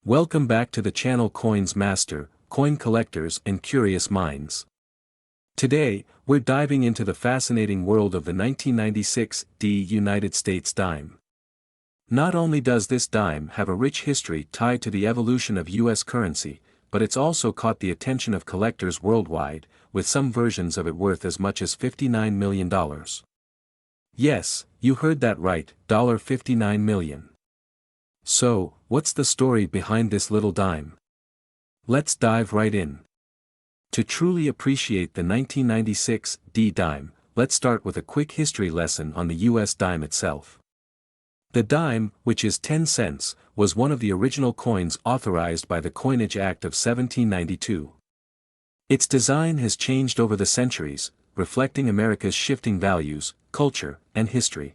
Welcome back to the channel Coins Master, Coin Collectors and Curious Minds. Today, we're diving into the fascinating world of the 1996 United States dime. Not only does this dime have a rich history tied to the evolution of US currency, but it's also caught the attention of collectors worldwide, with some versions of it worth as much as $59 million. Yes, you heard that right, $59 million. So, what's the story behind this little dime? Let's dive right in. To truly appreciate the 1996 dime, let's start with a quick history lesson on the US dime itself. The dime, which is 10 cents, was one of the original coins authorized by the Coinage Act of 1792. Its design has changed over the centuries, reflecting America's shifting values, culture, and history.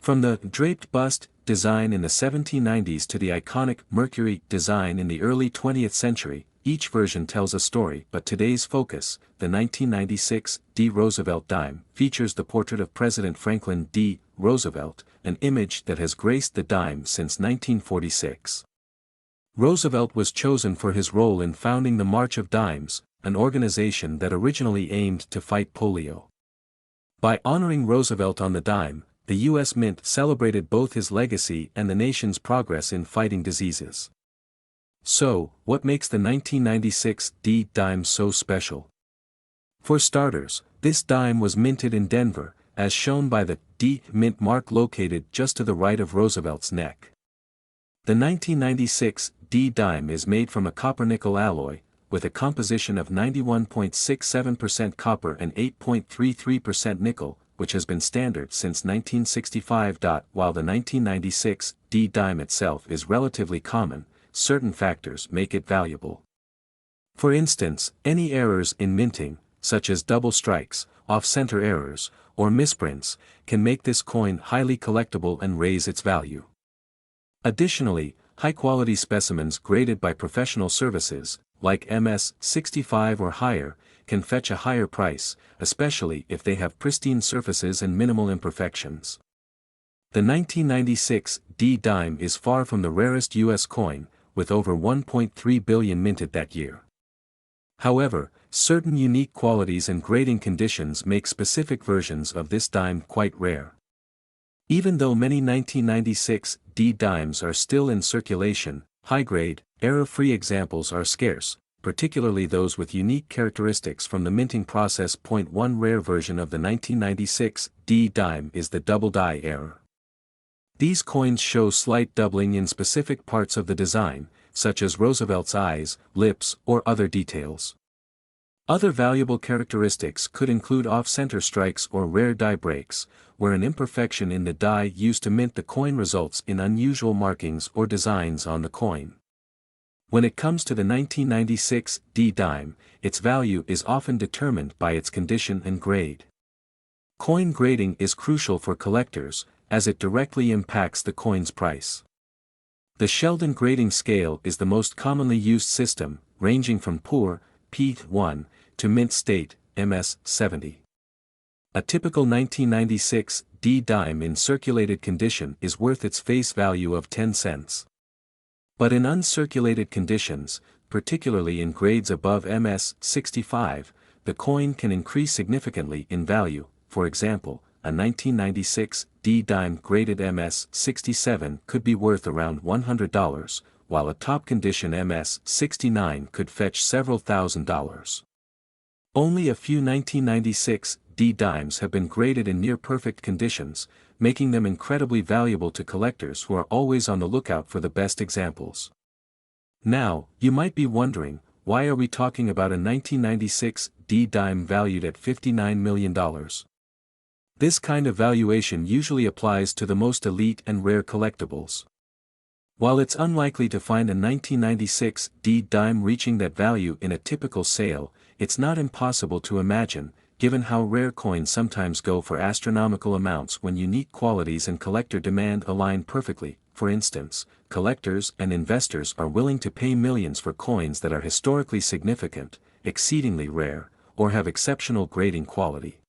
From the draped bust design in the 1790s to the iconic Mercury design in the early 20th century, each version tells a story. But today's focus, the 1996 Roosevelt dime, features the portrait of President Franklin D. Roosevelt, an image that has graced the dime since 1946. Roosevelt was chosen for his role in founding the March of Dimes, an organization that originally aimed to fight polio. By honoring Roosevelt on the dime, the U.S. Mint celebrated both his legacy and the nation's progress in fighting diseases. So, what makes the 1996 dime so special? For starters, this dime was minted in Denver, as shown by the D mint mark located just to the right of Roosevelt's neck. The 1996 dime is made from a copper-nickel alloy, with a composition of 91.67% copper and 8.33% nickel, which has been standard since 1965. While the 1996 dime itself is relatively common, certain factors make it valuable. For instance, any errors in minting, such as double strikes, off-center errors, or misprints, can make this coin highly collectible and raise its value. Additionally, high-quality specimens graded by professional services, like MS-65 or higher, can fetch a higher price, especially if they have pristine surfaces and minimal imperfections. The 1996 dime is far from the rarest U.S. coin, with over 1.3 billion minted that year. However, certain unique qualities and grading conditions make specific versions of this dime quite rare. Even though many 1996 dimes are still in circulation, high-grade, error-free examples are scarce, particularly those with unique characteristics from the minting process. One rare version of the 1996 dime is the double die error. These coins show slight doubling in specific parts of the design, such as Roosevelt's eyes, lips, or other details. Other valuable characteristics could include off-center strikes or rare die breaks, where an imperfection in the die used to mint the coin results in unusual markings or designs on the coin. When it comes to the 1996 dime, its value is often determined by its condition and grade. Coin grading is crucial for collectors, as it directly impacts the coin's price. The Sheldon grading scale is the most commonly used system, ranging from poor, P1, to mint state, MS-70. A typical 1996 dime in circulated condition is worth its face value of 10 cents. But in uncirculated conditions, particularly in grades above MS-65, the coin can increase significantly in value. For example, a 1996 dime graded MS-67 could be worth around $100, while a top condition MS-69 could fetch several $1,000s. Only a few 1996 dimes have been graded in near-perfect conditions, making them incredibly valuable to collectors who are always on the lookout for the best examples. Now, you might be wondering, why are we talking about a 1996 dime valued at $59 million? This kind of valuation usually applies to the most elite and rare collectibles. While it's unlikely to find a 1996 dime reaching that value in a typical sale, it's not impossible to imagine, given how rare coins sometimes go for astronomical amounts when unique qualities and collector demand align perfectly. For instance, collectors and investors are willing to pay millions for coins that are historically significant, exceedingly rare, or have exceptional grading quality.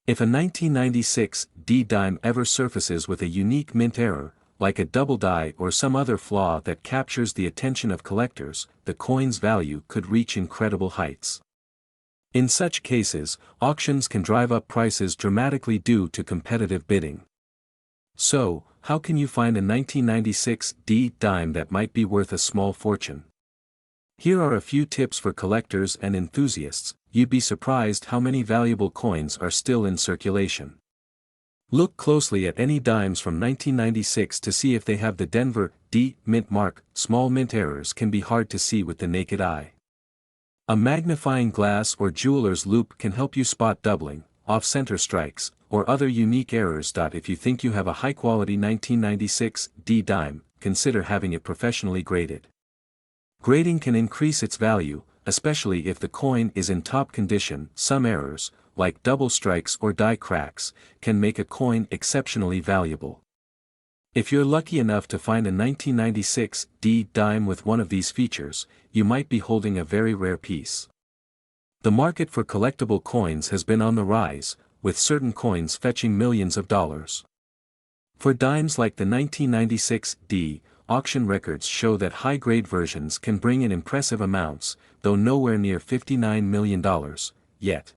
If a 1996 dime ever surfaces with a unique mint error, like a double die or some other flaw that captures the attention of collectors, the coin's value could reach incredible heights. In such cases, auctions can drive up prices dramatically due to competitive bidding. So, how can you find a 1996 D dime that might be worth a small fortune? Here are a few tips for collectors and enthusiasts. You'd be surprised how many valuable coins are still in circulation. Look closely at any dimes from 1996 to see if they have the Denver D mint mark. Small mint errors can be hard to see with the naked eye. A magnifying glass or jeweler's loupe can help you spot doubling, off-center strikes, or other unique errors. If you think you have a high-quality 1996 D dime, consider having it professionally graded. Grading can increase its value, especially if the coin is in top condition. Some errors, like double strikes or die cracks, can make a coin exceptionally valuable. If you're lucky enough to find a 1996 D dime with one of these features, you might be holding a very rare piece. The market for collectible coins has been on the rise, with certain coins fetching millions of dollars. For dimes like the 1996 D, auction records show that high-grade versions can bring in impressive amounts, though nowhere near $59 million, yet.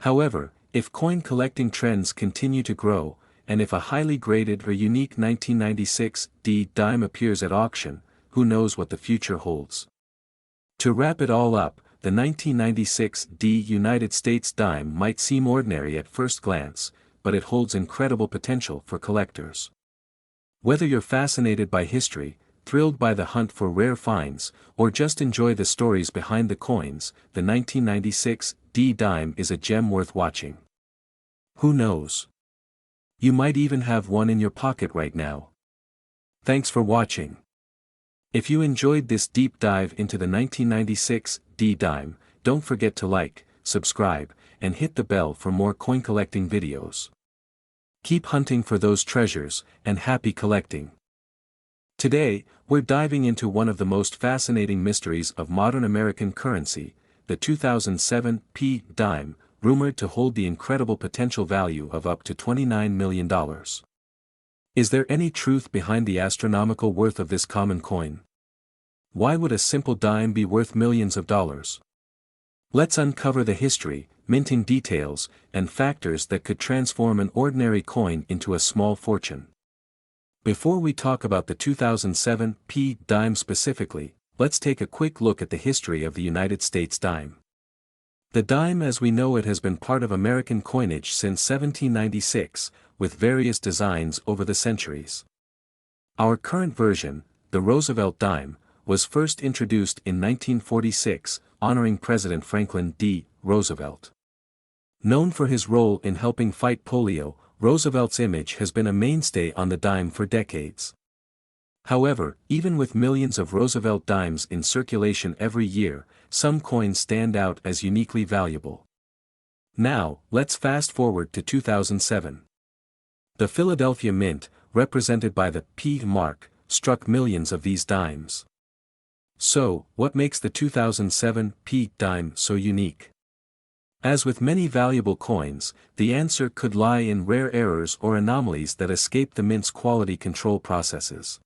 However, if coin collecting trends continue to grow, and if a highly graded or unique 1996 D dime appears at auction, who knows what the future holds. To wrap it all up, the 1996 D United States dime might seem ordinary at first glance, but it holds incredible potential for collectors. Whether you're fascinated by history, thrilled by the hunt for rare finds, or just enjoy the stories behind the coins, the 1996 D dime is a gem worth watching. Who knows? You might even have one in your pocket right now. Thanks for watching. If you enjoyed this deep dive into the 1996 D dime, don't forget to like, subscribe, and hit the bell for more coin collecting videos. Keep hunting for those treasures, and happy collecting. Today, we're diving into one of the most fascinating mysteries of modern American currency, the 2007 P dime, rumored to hold the incredible potential value of up to $29 million. Is there any truth behind the astronomical worth of this common coin? Why would a simple dime be worth millions of dollars? Let's uncover the history, minting details, and factors that could transform an ordinary coin into a small fortune. Before we talk about the 2007 P dime specifically, let's take a quick look at the history of the United States dime. The dime as we know it has been part of American coinage since 1796, with various designs over the centuries. Our current version, the Roosevelt dime, was first introduced in 1946, honoring President Franklin D. Roosevelt. Known for his role in helping fight polio, Roosevelt's image has been a mainstay on the dime for decades. However, even with millions of Roosevelt dimes in circulation every year, some coins stand out as uniquely valuable. Now, let's fast forward to 2007. The Philadelphia Mint, represented by the P mark, struck millions of these dimes. So, what makes the 2007 P dime so unique? As with many valuable coins, the answer could lie in rare errors or anomalies that escape the mint's quality control processes.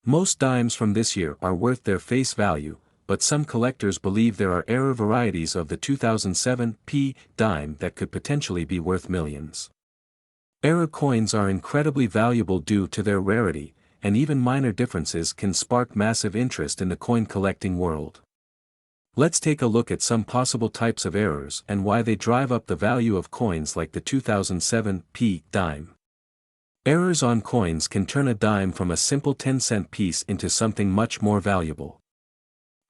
Most dimes from this year are worth their face value, but some collectors believe there are error varieties of the 2007 P dime that could potentially be worth millions. Error coins are incredibly valuable due to their rarity, and even minor differences can spark massive interest in the coin collecting world. Let's take a look at some possible types of errors and why they drive up the value of coins like the 2007 P dime. Errors on coins can turn a dime from a simple 10-cent piece into something much more valuable.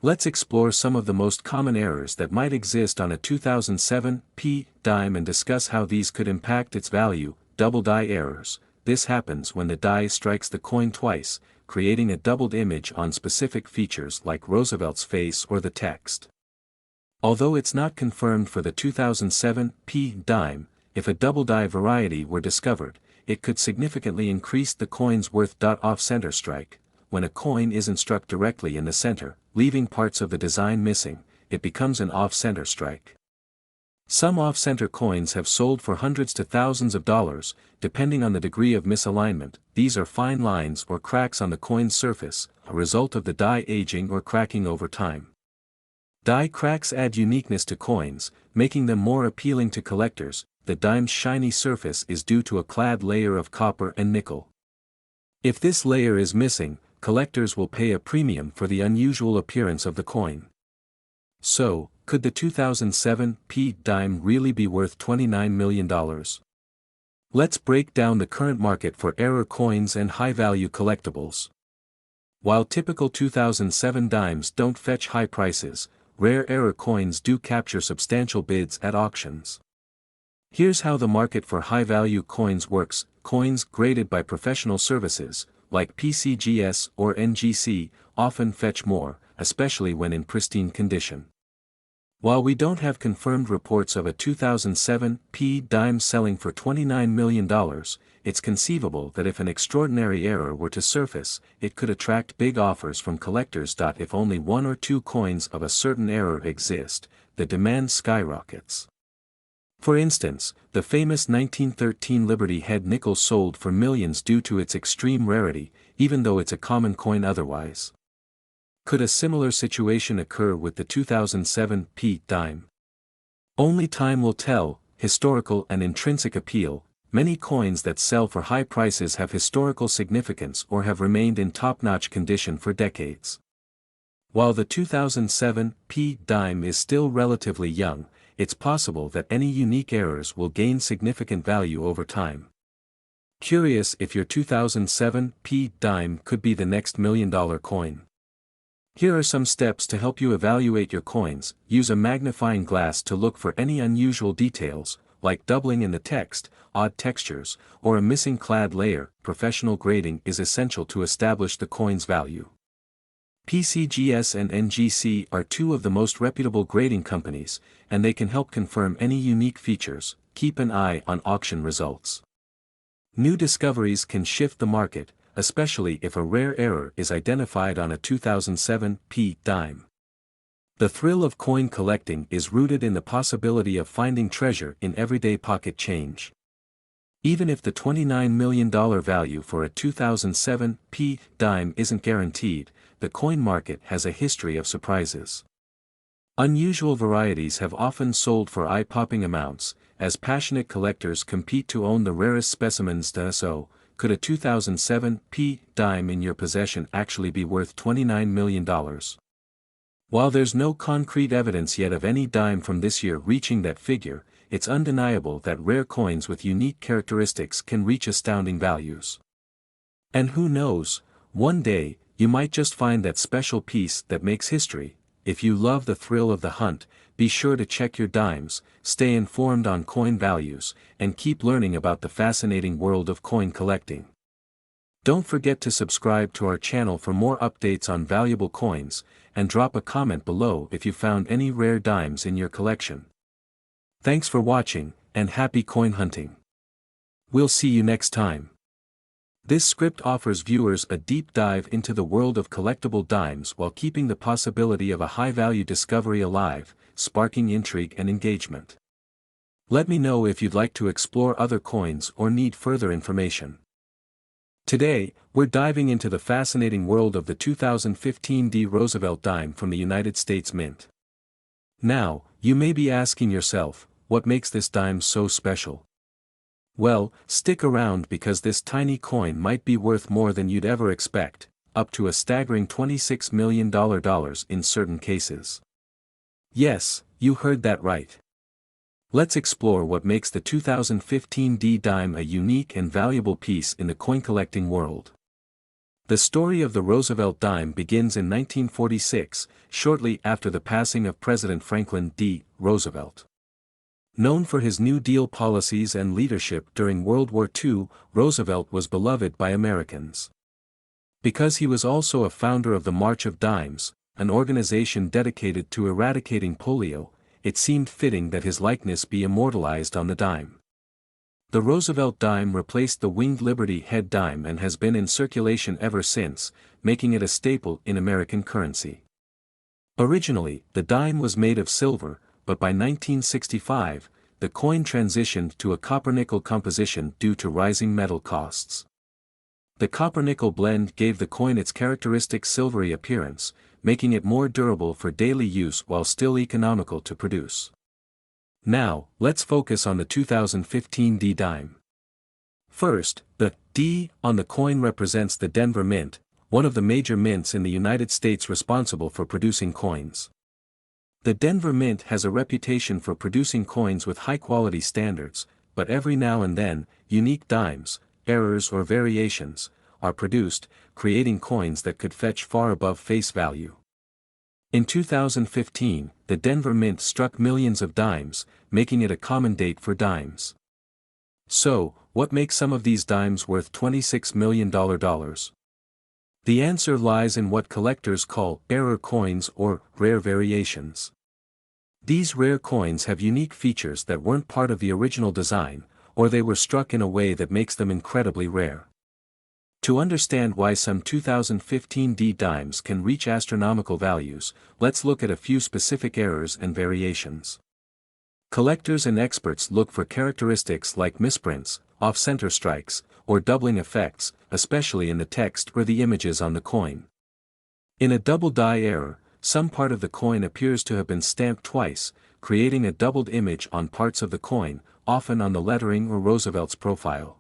Let's explore some of the most common errors that might exist on a 2007 P dime and discuss how these could impact its value. Double die errors. This happens when the die strikes the coin twice, creating a doubled image on specific features like Roosevelt's face or the text. Although it's not confirmed for the 2007 P dime, if a double die variety were discovered, it could significantly increase the coin's worth. Off-center strike. When a coin isn't struck directly in the center, leaving parts of the design missing, it becomes an off-center strike. Some off-center coins have sold for hundreds to thousands of dollars, depending on the degree of misalignment. These are fine lines or cracks on the coin's surface, a result of the die aging or cracking over time. Die cracks add uniqueness to coins, making them more appealing to collectors. The dime's shiny surface is due to a clad layer of copper and nickel. If this layer is missing, collectors will pay a premium for the unusual appearance of the coin. So, could the 2007 Pete dime really be worth $29 million? Let's break down the current market for error coins and high-value collectibles. While typical 2007 dimes don't fetch high prices, rare error coins do capture substantial bids at auctions. Here's how the market for high-value coins works. Coins graded by professional services, like PCGS or NGC, often fetch more, especially when in pristine condition. While we don't have confirmed reports of a 2007 P dime selling for $29 million, it's conceivable that if an extraordinary error were to surface, it could attract big offers from collectors. If only one or two coins of a certain error exist, the demand skyrockets. For instance, the famous 1913 Liberty Head nickel sold for millions due to its extreme rarity, even though it's a common coin otherwise. Could a similar situation occur with the 2007 Pete dime? Only time will tell. Historical and intrinsic appeal. Many coins that sell for high prices have historical significance or have remained in top-notch condition for decades. While the 2007 Pete dime is still relatively young, it's possible that any unique errors will gain significant value over time. Curious if your 2007 Pete dime could be the next $1 million coin? Here are some steps to help you evaluate your coins. Use a magnifying glass to look for any unusual details, like doubling in the text, odd textures, or a missing clad layer. Professional grading is essential to establish the coin's value. PCGS and NGC are two of the most reputable grading companies, and they can help confirm any unique features. Keep an eye on auction results. New discoveries can shift the market, especially if a rare error is identified on a 2007 Pete dime. The thrill of coin collecting is rooted in the possibility of finding treasure in everyday pocket change. Even if the $29 million value for a 2007 Pete dime isn't guaranteed, the coin market has a history of surprises. Unusual varieties have often sold for eye-popping amounts, as passionate collectors compete to own the rarest specimens. So, could a 2007 Pete dime in your possession actually be worth $29 million? While there's no concrete evidence yet of any dime from this year reaching that figure, it's undeniable that rare coins with unique characteristics can reach astounding values. And who knows, one day, you might just find that special piece that makes history. If you love the thrill of the hunt, be sure to check your dimes, stay informed on coin values, and keep learning about the fascinating world of coin collecting. Don't forget to subscribe to our channel for more updates on valuable coins, and drop a comment below if you found any rare dimes in your collection. Thanks for watching, and happy coin hunting. We'll see you next time. This script offers viewers a deep dive into the world of collectible dimes while keeping the possibility of a high-value discovery alive, sparking intrigue and engagement. Let me know if you'd like to explore other coins or need further information. Today, we're diving into the fascinating world of the 2015 D. Roosevelt dime from the United States Mint. Now, you may be asking yourself, what makes this dime so special? Well, stick around because this tiny coin might be worth more than you'd ever expect, up to a staggering $26 million in certain cases. Yes, you heard that right. Let's explore what makes the 2015 D dime a unique and valuable piece in the coin collecting world. The story of the Roosevelt dime begins in 1946, shortly after the passing of President Franklin D. Roosevelt. Known for his New Deal policies and leadership during World War II, Roosevelt was beloved by Americans. Because he was also a founder of the March of Dimes, an organization dedicated to eradicating polio, it seemed fitting that his likeness be immortalized on the dime. The Roosevelt dime replaced the winged Liberty Head dime and has been in circulation ever since, making it a staple in American currency. Originally, the dime was made of silver, but by 1965, the coin transitioned to a copper-nickel composition due to rising metal costs. The copper-nickel blend gave the coin its characteristic silvery appearance, making it more durable for daily use while still economical to produce. Now, let's focus on the 2015 D dime. First, the D on the coin represents the Denver Mint, one of the major mints in the United States responsible for producing coins. The Denver Mint has a reputation for producing coins with high-quality standards, but every now and then, unique dimes, errors or variations, are produced, creating coins that could fetch far above face value. In 2015, the Denver Mint struck millions of dimes, making it a common date for dimes. So, what makes some of these dimes worth $26 million? The answer lies in what collectors call error coins or rare variations. These rare coins have unique features that weren't part of the original design, or they were struck in a way that makes them incredibly rare. To understand why some 2015 D dimes can reach astronomical values, let's look at a few specific errors and variations. Collectors and experts look for characteristics like misprints, off-center strikes, or doubling effects, especially in the text or the images on the coin. In a double die error, some part of the coin appears to have been stamped twice, creating a doubled image on parts of the coin, often on the lettering or Roosevelt's profile.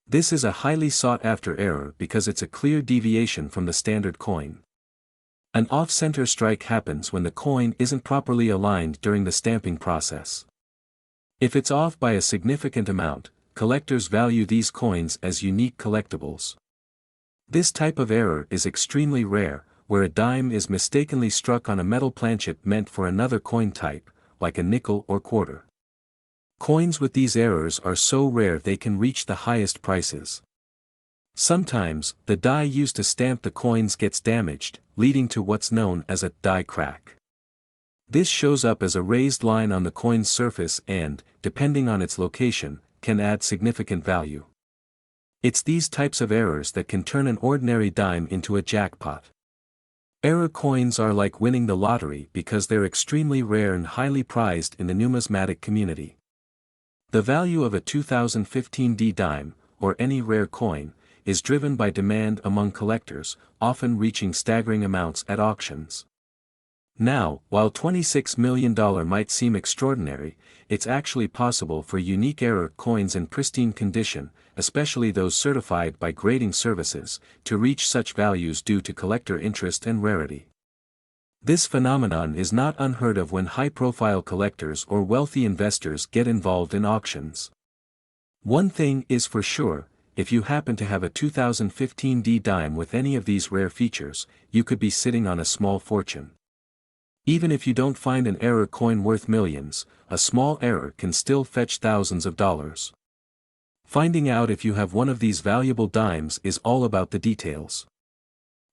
This is a highly sought-after error because it's a clear deviation from the standard coin. An off-center strike happens when the coin isn't properly aligned during the stamping process. If it's off by a significant amount, collectors value these coins as unique collectibles. This type of error is extremely rare, where a dime is mistakenly struck on a metal planchet meant for another coin type, like a nickel or quarter. Coins with these errors are so rare they can reach the highest prices. Sometimes, the die used to stamp the coins gets damaged, leading to what's known as a die crack. This shows up as a raised line on the coin's surface and, depending on its location, can add significant value. It's these types of errors that can turn an ordinary dime into a jackpot. Error coins are like winning the lottery because they're extremely rare and highly prized in the numismatic community. The value of a 2015 D dime, or any rare coin, is driven by demand among collectors, often reaching staggering amounts at auctions. Now, while $26 million might seem extraordinary, it's actually possible for unique error coins in pristine condition, especially those certified by grading services, to reach such values due to collector interest and rarity. This phenomenon is not unheard of when high-profile collectors or wealthy investors get involved in auctions. One thing is for sure, if you happen to have a 2015 D dime with any of these rare features, you could be sitting on a small fortune. Even if you don't find an error coin worth millions, a small error can still fetch thousands of dollars. Finding out if you have one of these valuable dimes is all about the details.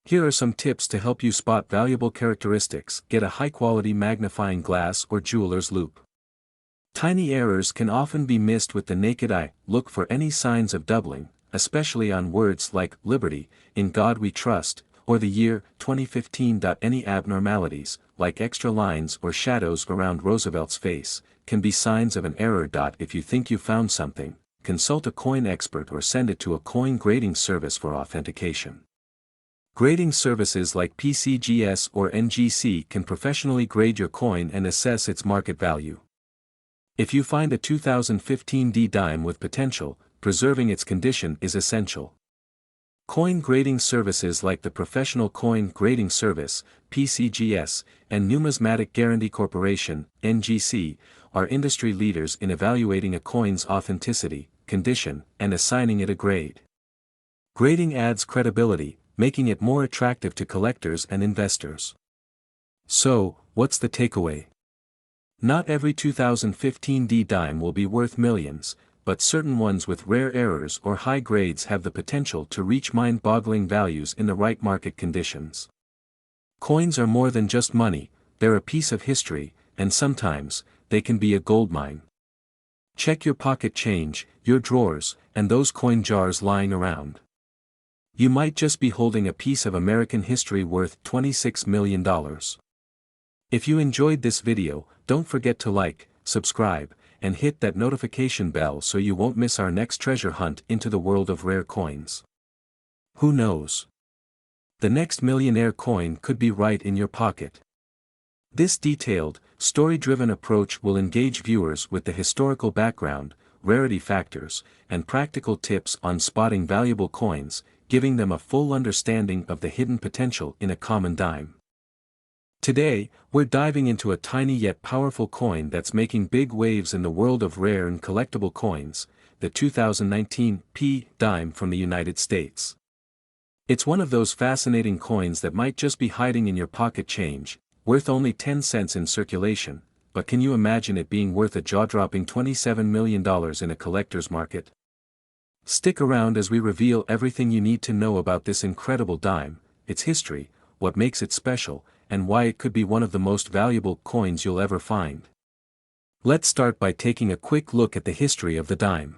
Here are some tips to help you spot valuable characteristics. Get a high-quality magnifying glass or jeweler's loupe. Tiny errors can often be missed with the naked eye. Look for any signs of doubling, especially on words like liberty, in God we trust, or the year 2015. Any abnormalities, like extra lines or shadows around Roosevelt's face, can be signs of an error. If you think you found something, consult a coin expert or send it to a coin grading service for authentication. Grading services like PCGS or NGC can professionally grade your coin and assess its market value. If you find a 2015 D dime with potential, preserving its condition is essential. Coin grading services like the Professional Coin Grading Service, PCGS, and Numismatic Guarantee Corporation, NGC, are industry leaders in evaluating a coin's authenticity, condition, and assigning it a grade. Grading adds credibility, making it more attractive to collectors and investors. So, what's the takeaway? Not every 2015 D dime will be worth millions, but certain ones with rare errors or high grades have the potential to reach mind-boggling values in the right market conditions. Coins are more than just money, they're a piece of history, and sometimes, they can be a goldmine. Check your pocket change, your drawers, and those coin jars lying around. You might just be holding a piece of American history worth $26 million. If you enjoyed this video, don't forget to like, subscribe, and hit that notification bell so you won't miss our next treasure hunt into the world of rare coins. Who knows? The next millionaire coin could be right in your pocket. This detailed, story-driven approach will engage viewers with the historical background, rarity factors, and practical tips on spotting valuable coins, giving them a full understanding of the hidden potential in a common dime. Today, we're diving into a tiny yet powerful coin that's making big waves in the world of rare and collectible coins, the 2019 P dime from the United States. It's one of those fascinating coins that might just be hiding in your pocket change, worth only 10 cents in circulation, but can you imagine it being worth a jaw-dropping $27 million in a collector's market? Stick around as we reveal everything you need to know about this incredible dime, its history, what makes it special, and why it could be one of the most valuable coins you'll ever find. Let's start by taking a quick look at the history of the dime.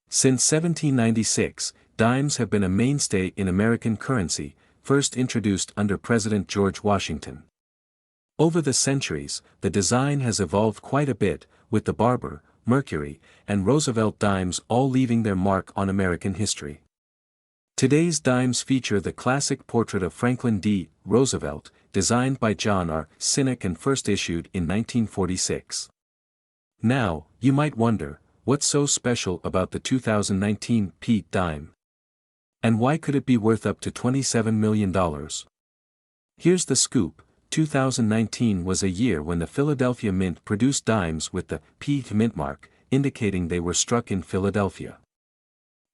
Since 1796, dimes have been a mainstay in American currency, first introduced under President George Washington. Over the centuries, the design has evolved quite a bit, with the Barber, Mercury, and Roosevelt dimes all leaving their mark on American history. Today's dimes feature the classic portrait of Franklin D. Roosevelt, designed by John R. Sinek and first issued in 1946. Now, you might wonder, what's so special about the 2019 P dime? And why could it be worth up to $27 million? Here's the scoop. 2019 was a year when the Philadelphia Mint produced dimes with the P mint mark, indicating they were struck in Philadelphia.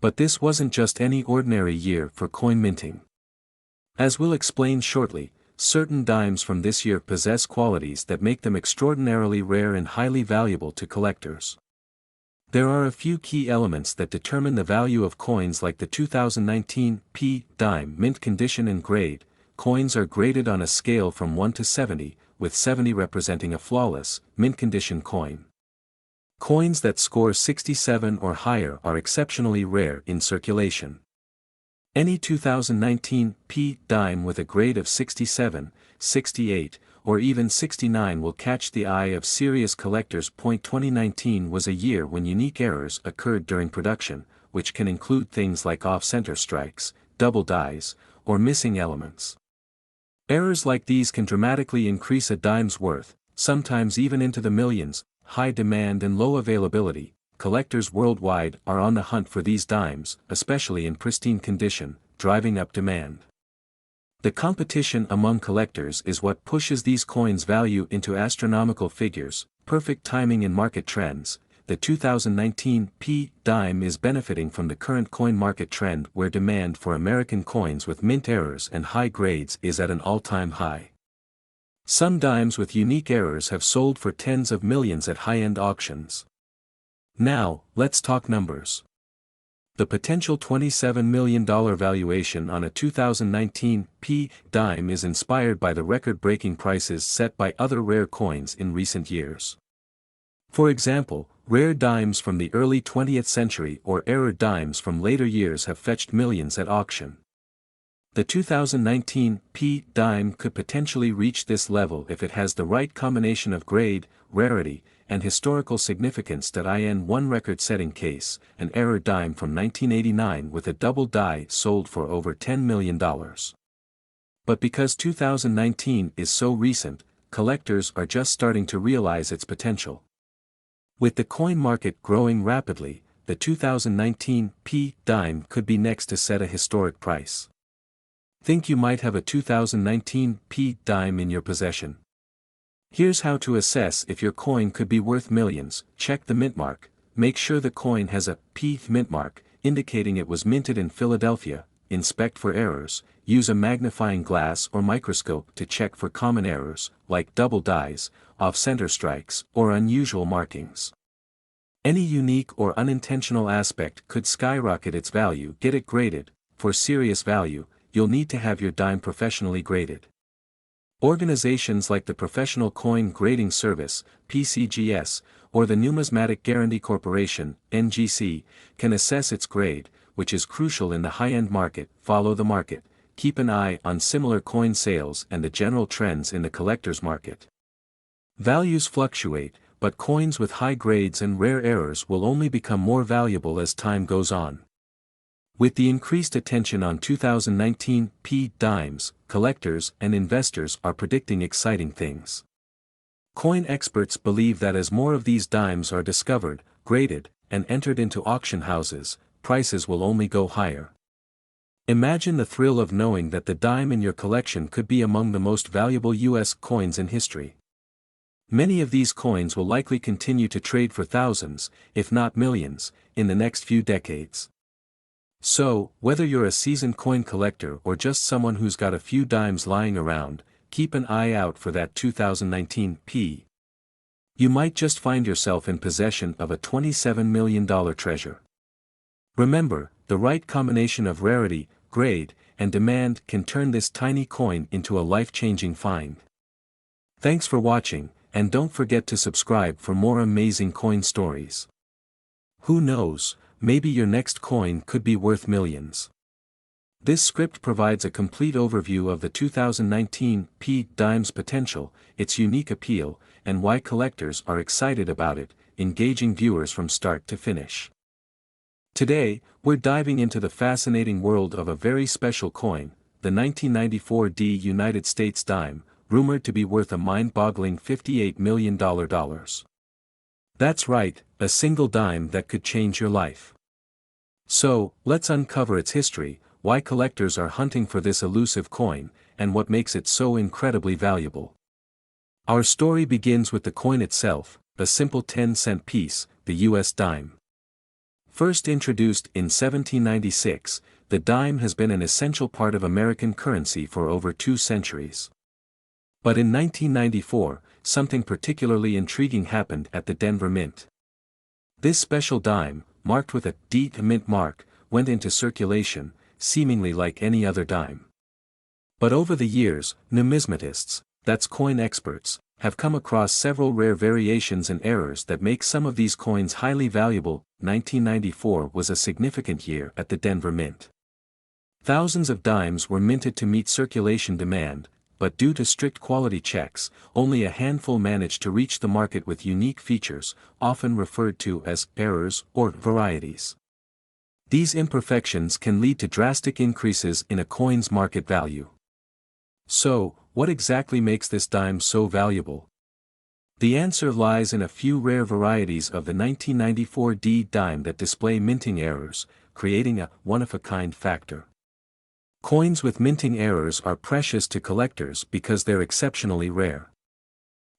But this wasn't just any ordinary year for coin minting. As we'll explain shortly, certain dimes from this year possess qualities that make them extraordinarily rare and highly valuable to collectors. There are a few key elements that determine the value of coins like the 2019 P dime: mint condition and grade. Coins are graded on a scale from 1 to 70, with 70 representing a flawless, mint condition coin. Coins that score 67 or higher are exceptionally rare in circulation. Any 2019 P dime with a grade of 67, 68, or even 69 will catch the eye of serious collectors. 2019 was a year when unique errors occurred during production, which can include things like off-center strikes, double dies, or missing elements. Errors like these can dramatically increase a dime's worth, sometimes even into the millions. High demand and low availability. Collectors worldwide are on the hunt for these dimes, especially in pristine condition, driving up demand. The competition among collectors is what pushes these coins' value into astronomical figures. Perfect timing in market trends. The 2019 P dime is benefiting from the current coin market trend where demand for American coins with mint errors and high grades is at an all-time high. Some dimes with unique errors have sold for tens of millions at high-end auctions. Now, let's talk numbers. The potential $27 million valuation on a 2019 P dime is inspired by the record-breaking prices set by other rare coins in recent years. For example, rare dimes from the early 20th century or error dimes from later years have fetched millions at auction. The 2019 P dime could potentially reach this level if it has the right combination of grade, rarity, and historical significance. In one record-setting case, an error dime from 1989 with a double die sold for over $10 million. But because 2019 is so recent, collectors are just starting to realize its potential. With the coin market growing rapidly, the 2019 P dime could be next to set a historic price. Think you might have a 2019 P dime in your possession? Here's how to assess if your coin could be worth millions. Check the mint mark. Make sure the coin has a P mint mark, indicating it was minted in Philadelphia. Inspect for errors. Use a magnifying glass or microscope to check for common errors, like double dies, off-center strikes, or unusual markings. Any unique or unintentional aspect could skyrocket its value. Get it graded. For serious value, you'll need to have your dime professionally graded. Organizations like the Professional Coin Grading Service, PCGS, or the Numismatic Guarantee Corporation, NGC, can assess its grade, which is crucial in the high-end market. Follow the market. keep an eye on similar coin sales and the general trends in the collector's market. Values fluctuate, but coins with high grades and rare errors will only become more valuable as time goes on. With the increased attention on 2019 P dimes, collectors and investors are predicting exciting things. Coin experts believe that as more of these dimes are discovered, graded, and entered into auction houses, prices will only go higher. Imagine the thrill of knowing that the dime in your collection could be among the most valuable U.S. coins in history. Many of these coins will likely continue to trade for thousands, if not millions, in the next few decades. So, whether you're a seasoned coin collector or just someone who's got a few dimes lying around, keep an eye out for that 2019 P. You might just find yourself in possession of a $27 million treasure. Remember, the right combination of rarity, grade, and demand can turn this tiny coin into a life-changing find. Thanks for watching, and don't forget to subscribe for more amazing coin stories. Who knows, maybe your next coin could be worth millions. This script provides a complete overview of the 2019 P dime's potential, its unique appeal, and why collectors are excited about it, engaging viewers from start to finish. Today, we're diving into the fascinating world of a very special coin, the 1994 D United States dime, rumored to be worth a mind-boggling $58 million. That's right, a single dime that could change your life. So, let's uncover its history, why collectors are hunting for this elusive coin, and what makes it so incredibly valuable. Our story begins with the coin itself, a simple 10-cent piece, the U.S. dime. First introduced in 1796, the dime has been an essential part of American currency for over 2 centuries. But in 1994, something particularly intriguing happened at the Denver Mint. This special dime, marked with a D mint mark, went into circulation, seemingly like any other dime. But over the years, numismatists, that's coin experts, have come across several rare variations and errors that make some of these coins highly valuable. 1994 was a significant year at the Denver Mint. Thousands of dimes were minted to meet circulation demand, but due to strict quality checks, only a handful managed to reach the market with unique features, often referred to as errors or varieties. These imperfections can lead to drastic increases in a coin's market value. So, what exactly makes this dime so valuable? The answer lies in a few rare varieties of the 1994 D dime that display minting errors, creating a one-of-a-kind factor. Coins with minting errors are precious to collectors because they're exceptionally rare.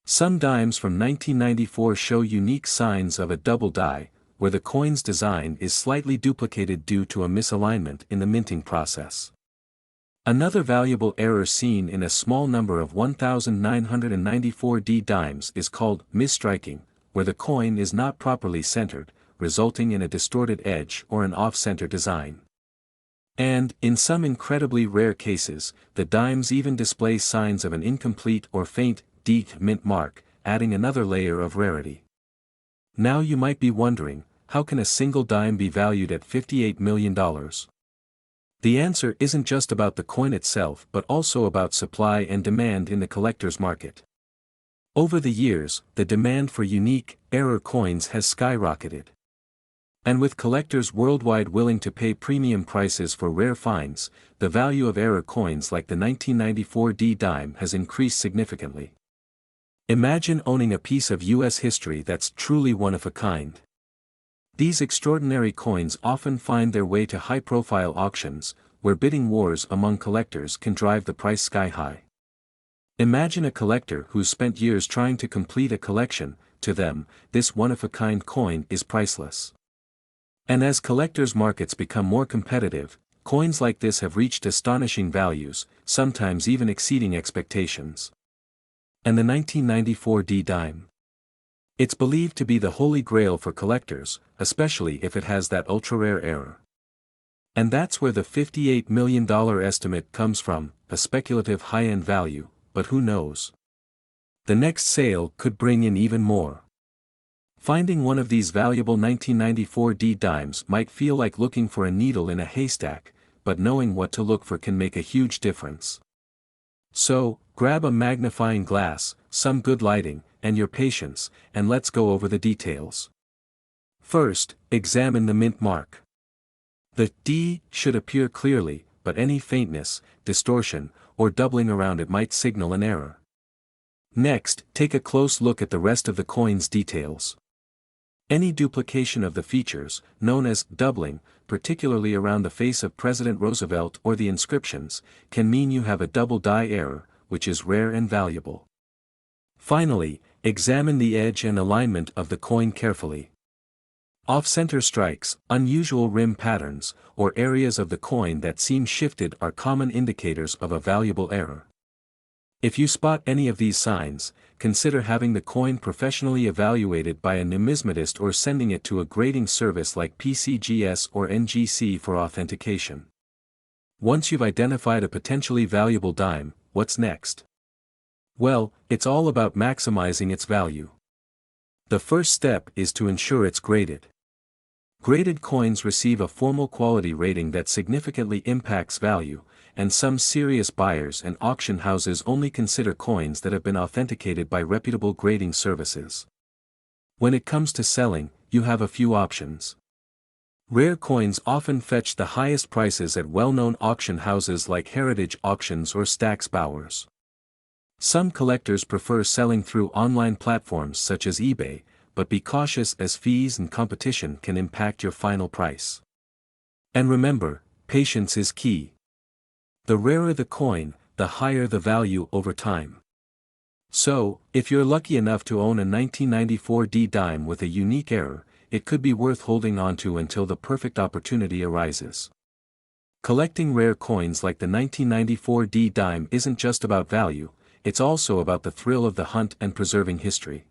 Some dimes from 1994 show unique signs of a double die, where the coin's design is slightly duplicated due to a misalignment in the minting process. Another valuable error seen in a small number of 1994 D dimes is called misstriking, where the coin is not properly centered, resulting in a distorted edge or an off-center design. And, in some incredibly rare cases, the dimes even display signs of an incomplete or faint D mint mark, adding another layer of rarity. Now you might be wondering, how can a single dime be valued at $58 million? The answer isn't just about the coin itself but also about supply and demand in the collector's market. Over the years, the demand for unique, error coins has skyrocketed. And with collectors worldwide willing to pay premium prices for rare finds, the value of error coins like the 1994 D dime has increased significantly. Imagine owning a piece of U.S. history that's truly one of a kind. These extraordinary coins often find their way to high-profile auctions, where bidding wars among collectors can drive the price sky-high. Imagine a collector who's spent years trying to complete a collection. To them, this one-of-a-kind coin is priceless. And as collectors' markets become more competitive, coins like this have reached astonishing values, sometimes even exceeding expectations. And the 1994 D dime? It's believed to be the holy grail for collectors, especially if it has that ultra-rare error. And that's where the $58 million estimate comes from, a speculative high-end value, but who knows? The next sale could bring in even more. Finding one of these valuable 1994 D dimes might feel like looking for a needle in a haystack, but knowing what to look for can make a huge difference. So, grab a magnifying glass, some good lighting, and your patience, and let's go over the details. First, examine the mint mark. The D should appear clearly, but any faintness, distortion, or doubling around it might signal an error. Next, take a close look at the rest of the coin's details. Any duplication of the features, known as doubling, particularly around the face of President Roosevelt or the inscriptions, can mean you have a double die error, which is rare and valuable. Finally, examine the edge and alignment of the coin carefully. Off-center strikes, unusual rim patterns, or areas of the coin that seem shifted are common indicators of a valuable error. If you spot any of these signs, consider having the coin professionally evaluated by a numismatist or sending it to a grading service like PCGS or NGC for authentication. Once you've identified a potentially valuable dime, what's next? Well, it's all about maximizing its value. The first step is to ensure it's graded. Graded coins receive a formal quality rating that significantly impacts value, and some serious buyers and auction houses only consider coins that have been authenticated by reputable grading services. When it comes to selling, you have a few options. Rare coins often fetch the highest prices at well-known auction houses like Heritage Auctions or Stack's Bowers. Some collectors prefer selling through online platforms such as eBay, but be cautious as fees and competition can impact your final price. And remember, patience is key. The rarer the coin, the higher the value over time. So, if you're lucky enough to own a 1994 D dime with a unique error, it could be worth holding onto until the perfect opportunity arises. Collecting rare coins like the 1994 D dime isn't just about value, it's also about the thrill of the hunt and preserving history.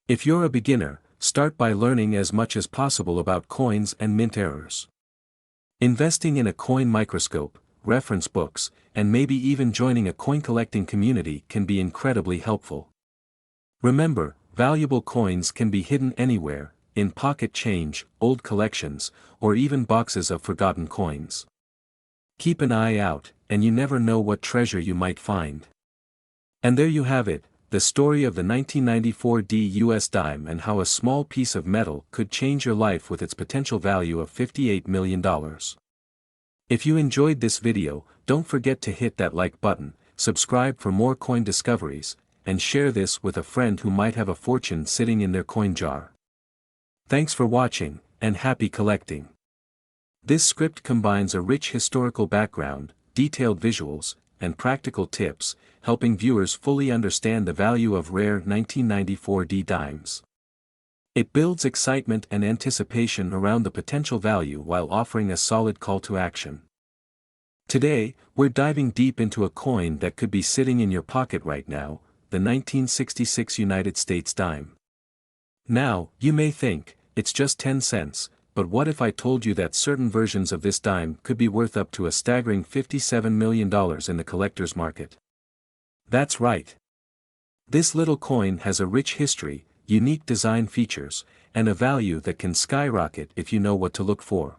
If you're a beginner, start by learning as much as possible about coins and mint errors. Investing in a coin microscope, reference books, and maybe even joining a coin collecting community can be incredibly helpful. Remember, valuable coins can be hidden anywhere, in pocket change, old collections, or even boxes of forgotten coins. Keep an eye out, and you never know what treasure you might find. And there you have it, the story of the 1994 D US dime and how a small piece of metal could change your life with its potential value of $58 million. If you enjoyed this video, don't forget to hit that like button, subscribe for more coin discoveries, and share this with a friend who might have a fortune sitting in their coin jar. Thanks for watching, and happy collecting. This script combines a rich historical background, detailed visuals, and practical tips, helping viewers fully understand the value of rare 1994 D dimes. It builds excitement and anticipation around the potential value while offering a solid call to action. Today, we're diving deep into a coin that could be sitting in your pocket right now, the 1966 United States dime. Now, you may think, it's just 10 cents, but what if I told you that certain versions of this dime could be worth up to a staggering $57 million in the collector's market? That's right. This little coin has a rich history, unique design features, and a value that can skyrocket if you know what to look for.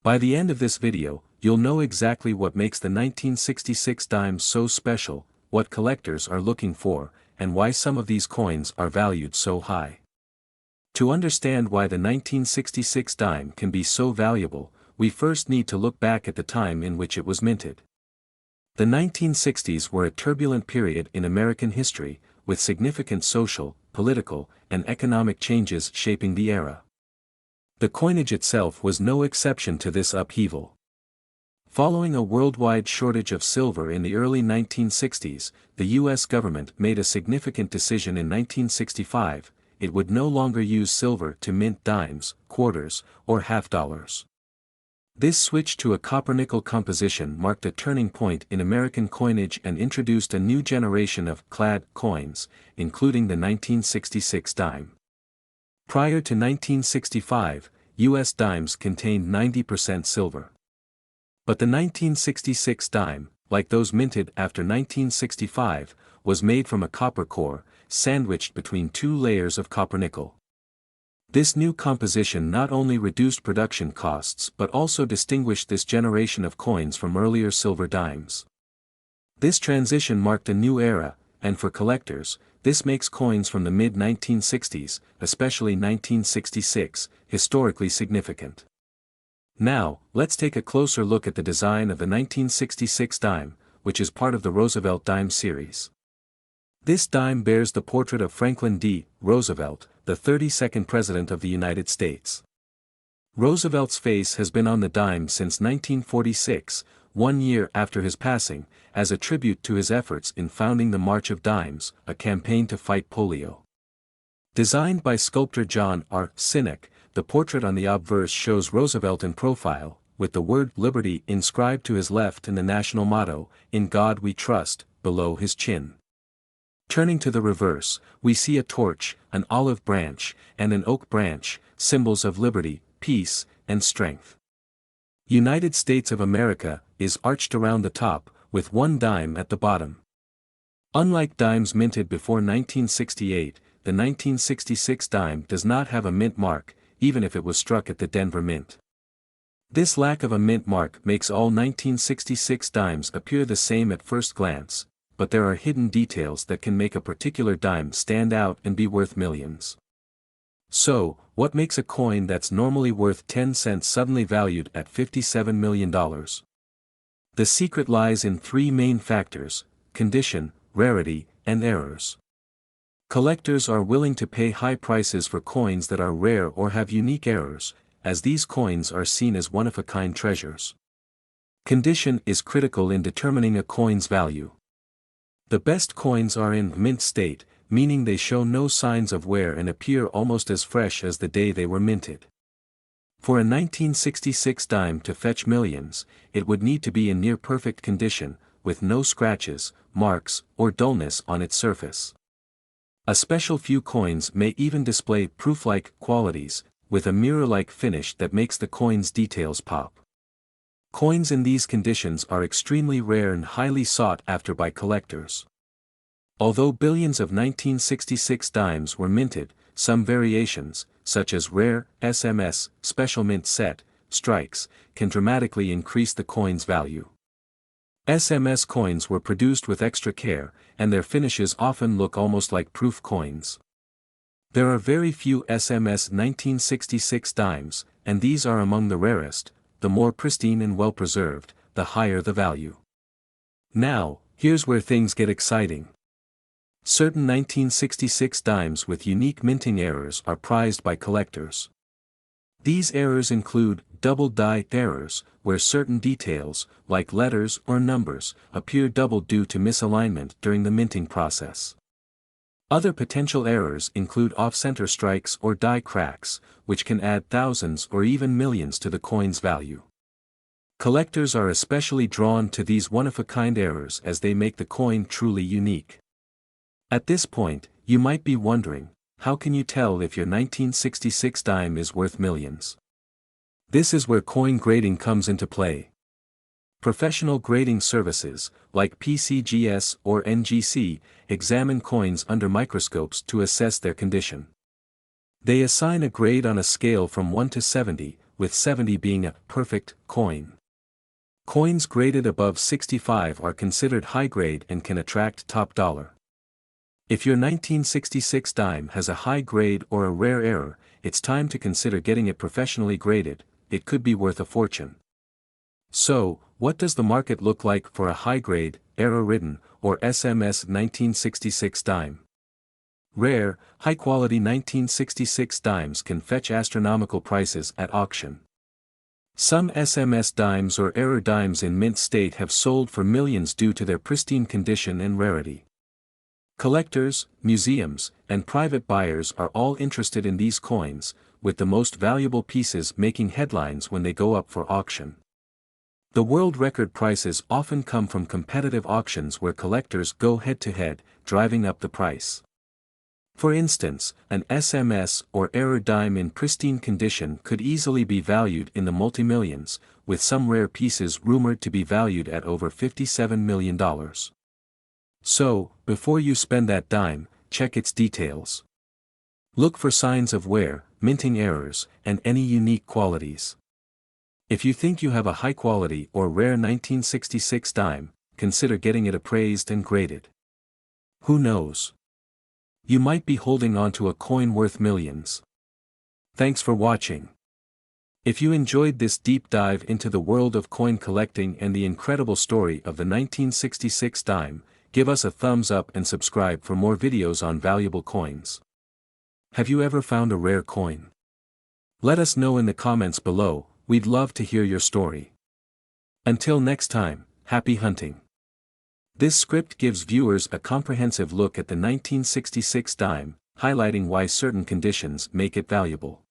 By the end of this video, you'll know exactly what makes the 1966 dime so special, what collectors are looking for, and why some of these coins are valued so high. To understand why the 1966 dime can be so valuable, we first need to look back at the time in which it was minted. The 1960s were a turbulent period in American history, with significant social, political, and economic changes shaping the era. The coinage itself was no exception to this upheaval. Following a worldwide shortage of silver in the early 1960s, the U.S. government made a significant decision in 1965, it would no longer use silver to mint dimes, quarters, or half dollars. This switch to a copper-nickel composition marked a turning point in American coinage and introduced a new generation of clad coins, including the 1966 dime. Prior to 1965, U.S. dimes contained 90% silver. But the 1966 dime, like those minted after 1965, was made from a copper core, sandwiched between two layers of copper-nickel. This new composition not only reduced production costs but also distinguished this generation of coins from earlier silver dimes. This transition marked a new era, and for collectors, this makes coins from the mid-1960s, especially 1966, historically significant. Now, let's take a closer look at the design of the 1966 dime, which is part of the Roosevelt dime series. This dime bears the portrait of Franklin D. Roosevelt, the 32nd President of the United States. Roosevelt's face has been on the dime since 1946, 1 year after his passing, as a tribute to his efforts in founding the March of Dimes, a campaign to fight polio. Designed by sculptor John R. Sinek, the portrait on the obverse shows Roosevelt in profile, with the word Liberty inscribed to his left and the national motto, "In God We Trust," below his chin. Turning to the reverse, we see a torch, an olive branch, and an oak branch, symbols of liberty, peace, and strength. United States of America is arched around the top, with one dime at the bottom. Unlike dimes minted before 1968, the 1966 dime does not have a mint mark, even if it was struck at the Denver Mint. This lack of a mint mark makes all 1966 dimes appear the same at first glance, but there are hidden details that can make a particular dime stand out and be worth millions. So, what makes a coin that's normally worth 10 cents suddenly valued at $57 million? The secret lies in three main factors: condition, rarity, and errors. Collectors are willing to pay high prices for coins that are rare or have unique errors, as these coins are seen as one-of-a-kind treasures. Condition is critical in determining a coin's value. The best coins are in mint state, meaning they show no signs of wear and appear almost as fresh as the day they were minted. For a 1966 dime to fetch millions, it would need to be in near-perfect condition, with no scratches, marks, or dullness on its surface. A special few coins may even display proof-like qualities, with a mirror-like finish that makes the coin's details pop. Coins in these conditions are extremely rare and highly sought after by collectors. Although billions of 1966 dimes were minted, some variations, such as rare, SMS, special mint set, strikes, can dramatically increase the coin's value. SMS coins were produced with extra care, and their finishes often look almost like proof coins. There are very few SMS 1966 dimes, and these are among the rarest. The more pristine and well-preserved, the higher the value. Now, here's where things get exciting. Certain 1966 dimes with unique minting errors are prized by collectors. These errors include double die errors, where certain details, like letters or numbers, appear double due to misalignment during the minting process. Other potential errors include off-center strikes or die cracks, which can add thousands or even millions to the coin's value. Collectors are especially drawn to these one-of-a-kind errors as they make the coin truly unique. At this point, you might be wondering, how can you tell if your 1966 dime is worth millions? This is where coin grading comes into play. Professional grading services, like PCGS or NGC, examine coins under microscopes to assess their condition. They assign a grade on a scale from 1 to 70, with 70 being a perfect coin. Coins graded above 65 are considered high grade and can attract top dollar. If your 1966 dime has a high grade or a rare error, it's time to consider getting it professionally graded. It could be worth a fortune. So, what does the market look like for a high-grade, error-ridden, or SMS 1966 dime? Rare, high-quality 1966 dimes can fetch astronomical prices at auction. Some SMS dimes or error dimes in mint state have sold for millions due to their pristine condition and rarity. Collectors, museums, and private buyers are all interested in these coins, with the most valuable pieces making headlines when they go up for auction. The world record prices often come from competitive auctions where collectors go head-to-head, driving up the price. For instance, an SMS or error dime in pristine condition could easily be valued in the multi-millions, with some rare pieces rumored to be valued at over $57 million. So, before you spend that dime, check its details. Look for signs of wear, minting errors, and any unique qualities. If you think you have a high-quality or rare 1966 dime, consider getting it appraised and graded. Who knows? You might be holding on to a coin worth millions. Thanks for watching. If you enjoyed this deep dive into the world of coin collecting and the incredible story of the 1966 dime, give us a thumbs up and subscribe for more videos on valuable coins. Have you ever found a rare coin? Let us know in the comments below, we'd love to hear your story. Until next time, happy hunting. This script gives viewers a comprehensive look at the 1966 dime, highlighting why certain conditions make it valuable.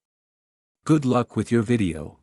Good luck with your video.